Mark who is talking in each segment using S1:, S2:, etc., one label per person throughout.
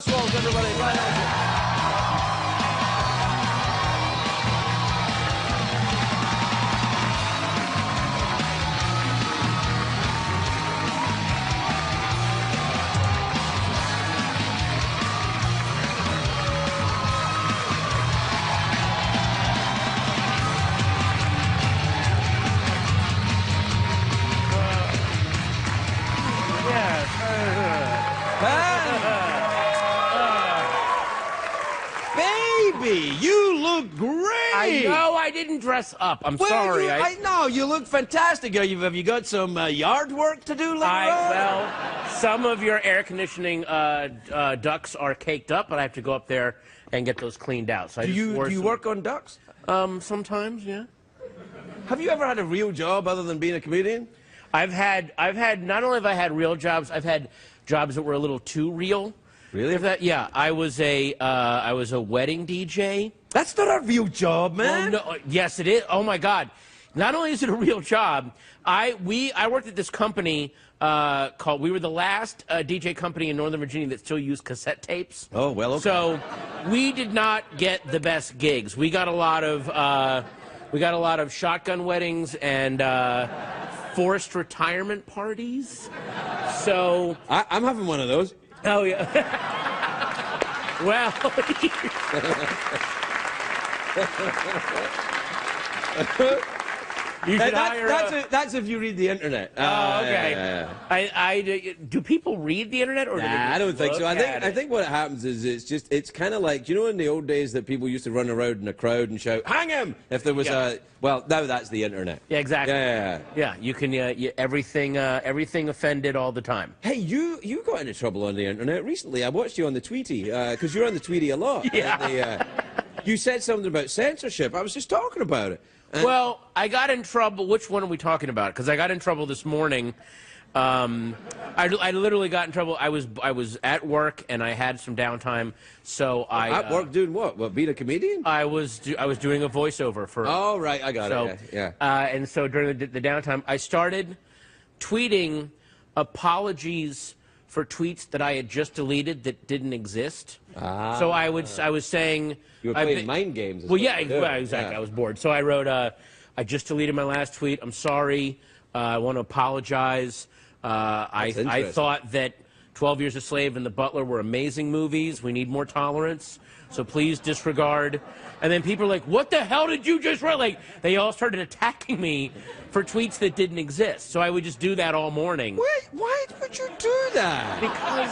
S1: Oswalt, everybody. Brian Oswalt. Baby, you look great.
S2: I know I didn't dress up. I'm sorry.
S1: I know you look fantastic. Have you got some yard work to do later on?
S2: Well, some of your air conditioning ducts are caked up, but I have to go up there and get those cleaned out. So
S1: Do you work on ducks?
S2: Sometimes, yeah.
S1: Have you ever had a real job other than being a comedian?
S2: I've had not only have I had real jobs, I've had jobs that were a little too real.
S1: Really?
S2: Yeah, I was a wedding DJ.
S1: That's not a real job, man.
S2: Well, no, yes, it is. Oh my God! Not only is it a real job, I worked at this company called. We were the last DJ company in Northern Virginia that still used cassette tapes.
S1: Oh well. Okay.
S2: So we did not get the best gigs. We got a lot of shotgun weddings and forced retirement parties. So
S1: I'm having one of those.
S2: Oh yeah. Well. You should hire
S1: that's if you read the internet.
S2: Oh, okay.
S1: Yeah.
S2: Do people read the internet, or do they just
S1: I don't think so.
S2: look at
S1: I
S2: it?
S1: think what happens is it's kind of like, you know, in the old days that people used to run around in a crowd and shout, "Hang him!" if there was
S2: Yeah.
S1: well, now that's the internet.
S2: Yeah, exactly.
S1: Yeah.
S2: You can everything offended all the time.
S1: Hey, you got into trouble on the internet recently. I watched you on the Tweety because you're on the Tweety a lot.
S2: Yeah.
S1: You said something about censorship. I was just talking about it.
S2: Well, I got in trouble. Which one are we talking about? Because I got in trouble this morning. I literally got in trouble. I was at work and I had some downtime, so I
S1: at work doing what? What, being a comedian?
S2: I was doing a voiceover for.
S1: Oh right, I got it. Yeah.
S2: And so during the downtime, I started tweeting apologies for tweets that I had just deleted that didn't exist. So I was saying.
S1: You were playing mind games.
S2: Well, yeah, exactly. Yeah. I was bored. So I wrote, I just deleted my last tweet. I'm sorry. I want to apologize. I thought that 12 Years a Slave and The Butler were amazing movies. We need more tolerance. So please disregard. And then people are like, what the hell did you just write? Like, they all started attacking me for tweets that didn't exist. So I would just do that all morning.
S1: Wait, why would you do that?
S2: Because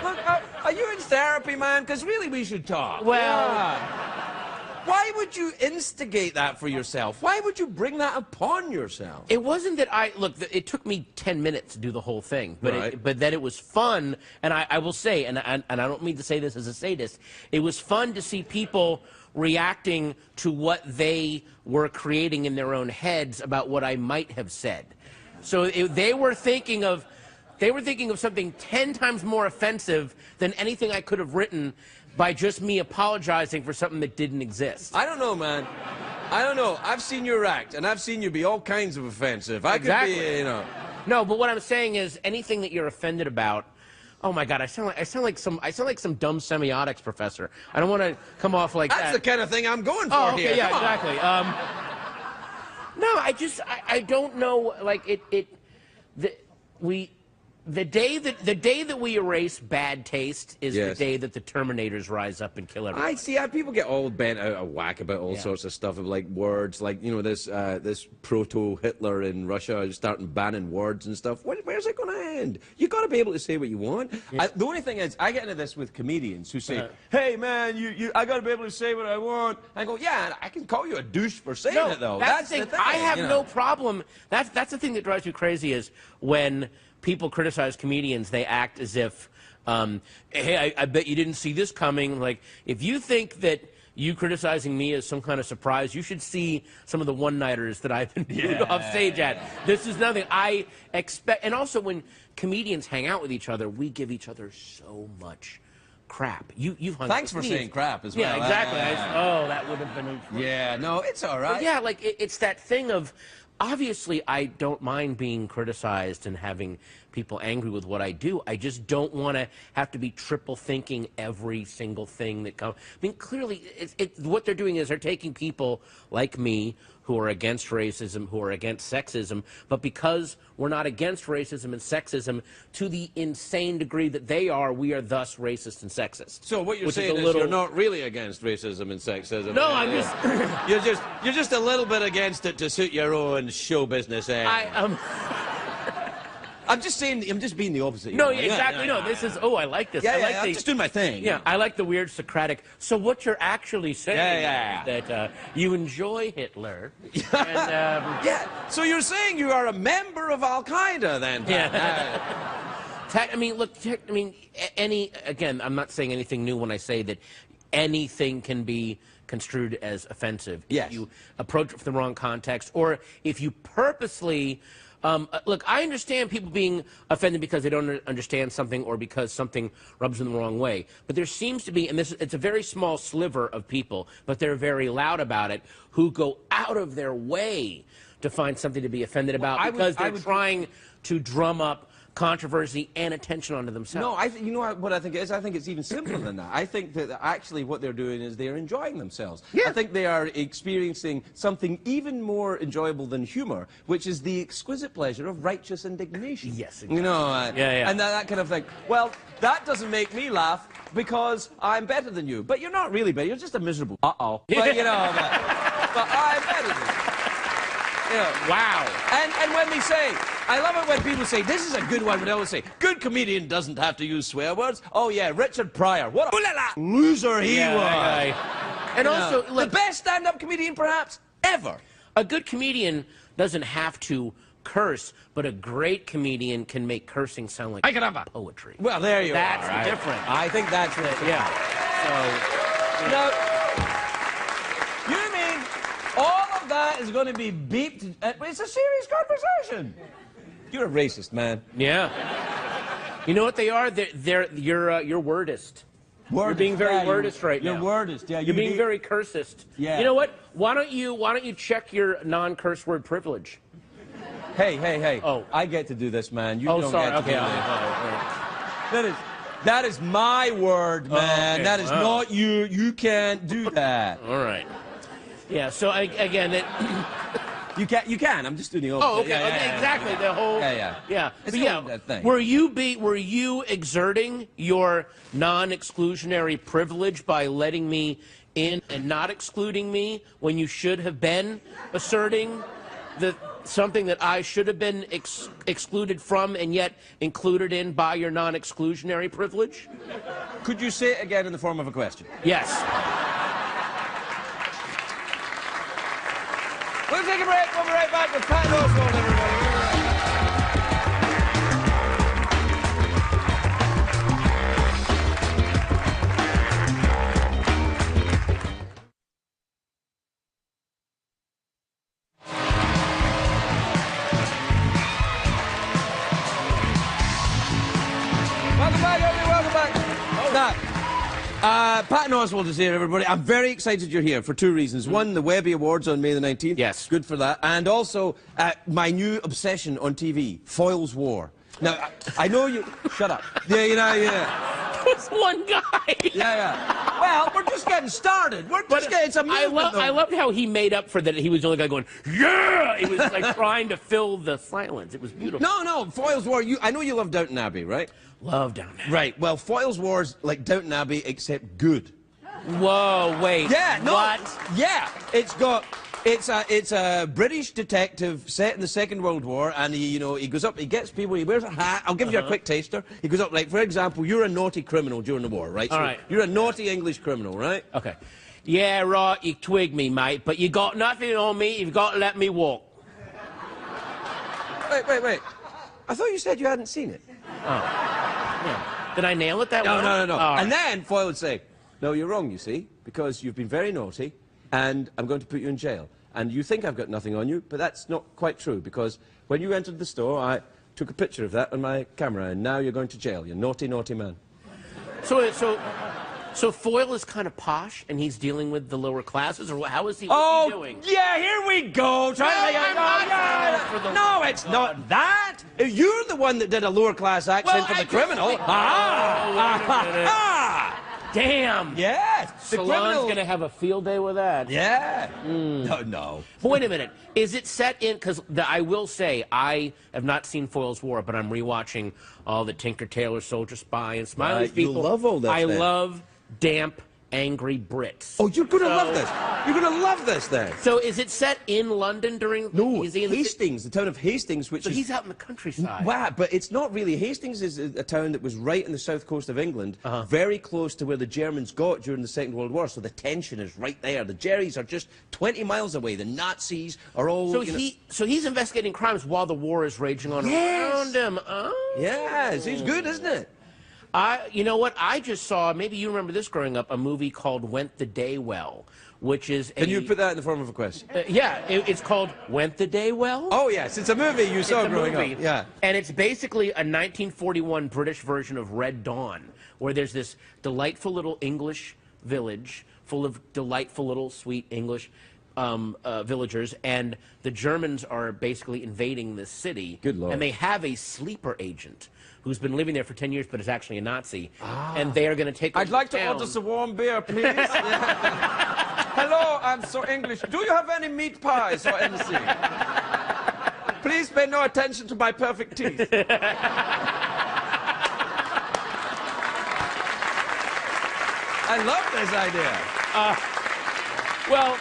S1: Look, are you in therapy, man? Because really we should talk.
S2: Well...
S1: Yeah. Why would you instigate that for yourself? Why would you bring that upon yourself?
S2: It wasn't that look, it took me 10 minutes to do the whole thing, but
S1: right.
S2: But then it was fun, and I will say, and I don't mean to say this as a sadist, it was fun to see people reacting to what they were creating in their own heads about what I might have said. So they were thinking of something 10 times more offensive than anything I could have written by just me apologizing for something that didn't exist.
S1: I don't know, man. I don't know. I've seen you act, and I've seen you be all kinds of offensive.
S2: Exactly.
S1: Could be, you know.
S2: No, but what I'm saying is anything that you're offended about. Oh my God, I sound like some dumb semiotics professor. I don't want to come off like that.
S1: That's the kind of thing I'm going for
S2: oh, okay,
S1: here.
S2: Yeah,
S1: Come on.
S2: exactly. No, I don't know. Like the day that we erase bad taste is the day that the Terminators rise up and kill everyone.
S1: I see. People get all bent out of whack about all sorts of stuff, of like words, like, you know, this proto-Hitler in Russia is starting banning words and stuff. Where's it going to end? You got to be able to say what you want.
S2: Yeah.
S1: The only thing is, I get into this with comedians who say, "Hey man, I got to be able to say what I want." I go, "Yeah, I can call you a douche for saying it though."
S2: That's the thing. I have no problem. That's the thing that drives me crazy is when people criticize comedians, they act as if, hey, I bet you didn't see this coming. Like, if you think that you criticizing me is some kind of surprise, you should see some of the one-nighters that I've been booed off stage at. This is nothing. I expect, and also when comedians hang out with each other, we give each other so much crap. You've hung
S1: Thanks
S2: with
S1: for
S2: me.
S1: saying crap as well.
S2: Yeah, exactly. Oh, that would have been.
S1: Yeah, no, it's all right.
S2: But yeah, like it's that thing of. Obviously, I don't mind being criticized and having people angry with what I do. I just don't want to have to be triple thinking every single thing that comes. I mean, clearly, what they're doing is they're taking people like me who are against racism, who are against sexism, but because we're not against racism and sexism to the insane degree that they are, we are thus racist and sexist.
S1: So what you're saying is you're not really against racism and sexism.
S2: No, I'm just...
S1: you're just a little bit against it to suit your own show business end. I'm just saying, I'm just being the opposite.
S2: No, exactly. No, this is, I like this.
S1: Yeah,
S2: I like
S1: I'm just doing my thing.
S2: Yeah, I like the weird Socratic. So what you're actually saying is that you enjoy Hitler. And,
S1: yeah, so you're saying you are a member of Al-Qaeda then?
S2: Yeah. I mean, look, again, I'm not saying anything new when I say that anything can be construed as offensive.
S1: Yes.
S2: If you approach it from the wrong context, or if you purposely... look, I understand people being offended because they don't understand something or because something rubs them the wrong way. But there seems to be, and it's a very small sliver of people, but they're very loud about it, who go out of their way to find something to be offended about because they're trying to drum up controversy and attention onto themselves.
S1: No, you know what I think it is? I think it's even simpler than that. I think that actually what they're doing is they're enjoying themselves. Yeah. I think they are experiencing something even more enjoyable than humor, which is the exquisite pleasure of righteous indignation.
S2: Yes, exactly.
S1: You know,
S2: and
S1: that kind of thing. Well, that doesn't make me laugh because I'm better than you. But you're not really better. You're just a miserable But, you know, but I'm better than you. Yeah.
S2: Wow.
S1: And when they say, I love it when people say, this is a good one, when they always say, good comedian doesn't have to use swear words. Oh, yeah, Richard Pryor. What a loser he was.
S2: And also,
S1: the best stand-up comedian, perhaps, ever.
S2: A good comedian doesn't have to curse, but a great comedian can make cursing sound like poetry.
S1: Well, there you are.
S2: That's the difference.
S1: I think that's it.
S2: Yeah.
S1: So, no. You mean all of that is going to be beeped? It's a serious conversation. You're a racist, man.
S2: Yeah. You know what they are? You're wordist. You're being very wordist right now.
S1: You're wordist, yeah.
S2: You're being very cursist.
S1: Yeah.
S2: You know what? Why don't you check your non-curse word privilege?
S1: Hey.
S2: Oh.
S1: I get to do this, man. You don't
S2: sorry.
S1: get to do this. That is my word, man.
S2: Okay.
S1: That is not you. You can't do that.
S2: All right. Yeah, so again,
S1: You can. I'm just doing the opposite.
S2: Oh, okay, exactly. The whole.
S1: Yeah.
S2: But
S1: thing.
S2: were you exerting your non-exclusionary privilege by letting me in and not excluding me when you should have been asserting something that I should have been excluded from and yet included in by your non-exclusionary privilege?
S1: Could you say it again in the form of a question?
S2: Yes.
S1: We'll take a break. We'll be right back with Patton Oswalt, everybody. Welcome back, everybody. Welcome back. Patton Oswalt is here, everybody. I'm very excited you're here for two reasons. One, the Webby Awards on May the 19th.
S2: Yes.
S1: Good for that. And also, my new obsession on TV, Foyle's War. Now, I know you... Shut up. Yeah.
S2: There's one guy.
S1: Yeah. Well, we're just getting started. It's a movement,
S2: I loved how he made up for that. He was the only guy going, yeah! He was like trying to fill the silence. It was beautiful.
S1: No, Foyle's War. I know you love Downton Abbey, right?
S2: Love Downton Abbey.
S1: Right. Well, Foyle's War's like Downton Abbey, except good.
S2: Whoa, wait.
S1: Yeah, no.
S2: What?
S1: Yeah. It's a British detective set in the Second World War, and he goes up, he gets people, he wears a hat. I'll give you a quick taster. He goes up, like, for example, you're a naughty criminal during the war, right?
S2: All right.
S1: You're a naughty English criminal, right?
S2: Okay. Yeah, right, you twig me, mate, but you got nothing on me, you've got to let me walk.
S1: Wait. I thought you said you hadn't seen it.
S2: Oh. Yeah. Did I nail it that way?
S1: No.
S2: Right.
S1: And then Foyle would say, no, you're wrong, you see, because you've been very naughty, and I'm going to put you in jail. And you think I've got nothing on you, but that's not quite true, because when you entered the store, I took a picture of that on my camera, and now you're going to jail, you naughty, naughty man.
S2: So So Foyle is kind of posh, and he's dealing with the lower classes, or how is he? What's he doing?
S1: Yeah, here we go. No, it's not that. You're the one that did a lower class accent for the criminal.
S2: Damn.
S1: Yes.
S2: Salon's going to have a field day with that.
S1: Yeah. No.
S2: But wait a minute. Is it set in? Because I will say, I have not seen Foyle's War, but I'm rewatching all the Tinker Tailor Soldier Spy and Smiley's people.
S1: You love all this.
S2: I love damp, angry Brits.
S1: Oh, you're going to love this. You're going to love this then.
S2: So is it set in London during...
S1: No,
S2: is he in
S1: Hastings, the town of Hastings, which
S2: so
S1: is...
S2: he's out in the countryside.
S1: Wow, but it's not really. Hastings is a town that was right in the south coast of England, very close to where the Germans got during the Second World War, so the tension is right there. The Jerrys are just 20 miles away. The Nazis are all...
S2: So he's investigating crimes while the war is raging on around him. Oh.
S1: Yes, he's good, isn't it?
S2: You know what? I just saw, maybe you remember this growing up, a movie called Went the Day Well, which is
S1: Can you put that in the form of a question?
S2: Yeah, it's called Went the Day Well?
S1: Oh, yes, it's a movie you saw growing up. Yeah.
S2: And it's basically a 1941 British version of Red Dawn, where there's this delightful little English village full of delightful little sweet English villagers, and the Germans are basically invading this city.
S1: Good Lord.
S2: And they have a sleeper agent who's been living there for 10 years but is actually a Nazi, and they are going to take over
S1: I'd like
S2: the
S1: to
S2: town.
S1: order some warm beer, please. Hello, I'm so English. Do you have any meat pies or anything? Please pay no attention to my perfect teeth. I love this idea.
S2: Well,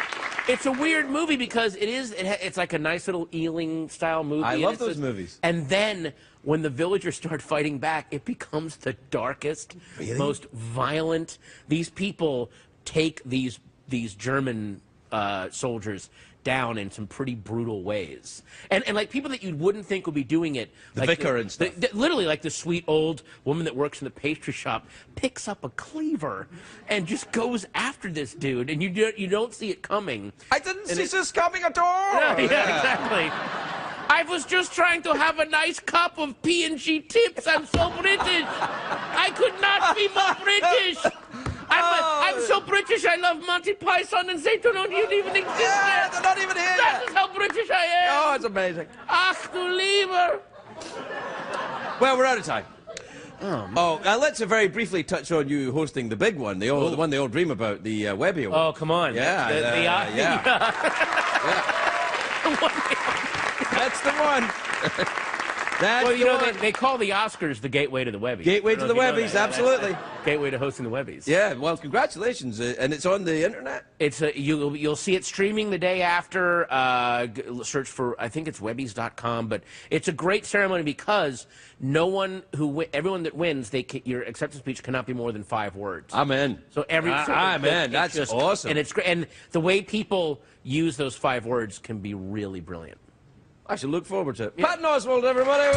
S2: it's a weird movie because it's like a nice little Ealing-style movie.
S1: I love those movies.
S2: And then when the villagers start fighting back, it becomes the darkest, most violent. These people take these German soldiers down in some pretty brutal ways. And like people that you wouldn't think would be doing it.
S1: The
S2: like
S1: vicar and stuff.
S2: Literally like the sweet old woman that works in the pastry shop picks up a cleaver and just goes after this dude, and you don't see it coming.
S1: I didn't see this coming at all.
S2: Yeah, exactly. I was just trying to have a nice cup of P&G Tips. I'm so British. I could not be more British. I'm so British, I love Monty Python, and they don't even exist yet.
S1: They're not even here
S2: That is how British I am.
S1: Oh, it's amazing.
S2: Ach du lieber.
S1: Well, we're out of time. Let's very briefly touch on you hosting the big one, the one they all dream about, the Webby Award.
S2: Oh, come on.
S1: Yeah. That's the one.
S2: Well, you know, they call the Oscars the gateway to the Webbies.
S1: Gateway to the Webbies, absolutely.
S2: Gateway to hosting the Webbies.
S1: Yeah, well, congratulations. And it's on the internet?
S2: It's you'll see it streaming the day after. Search for, I think it's Webbies.com. But it's a great ceremony because everyone that wins, your acceptance speech cannot be more than 5 words.
S1: I'm in.
S2: So
S1: I'm in. That's just awesome.
S2: And it's great. And the way people use those 5 words can be really brilliant.
S1: I should look forward to it. Yeah. Patton Oswalt, everybody.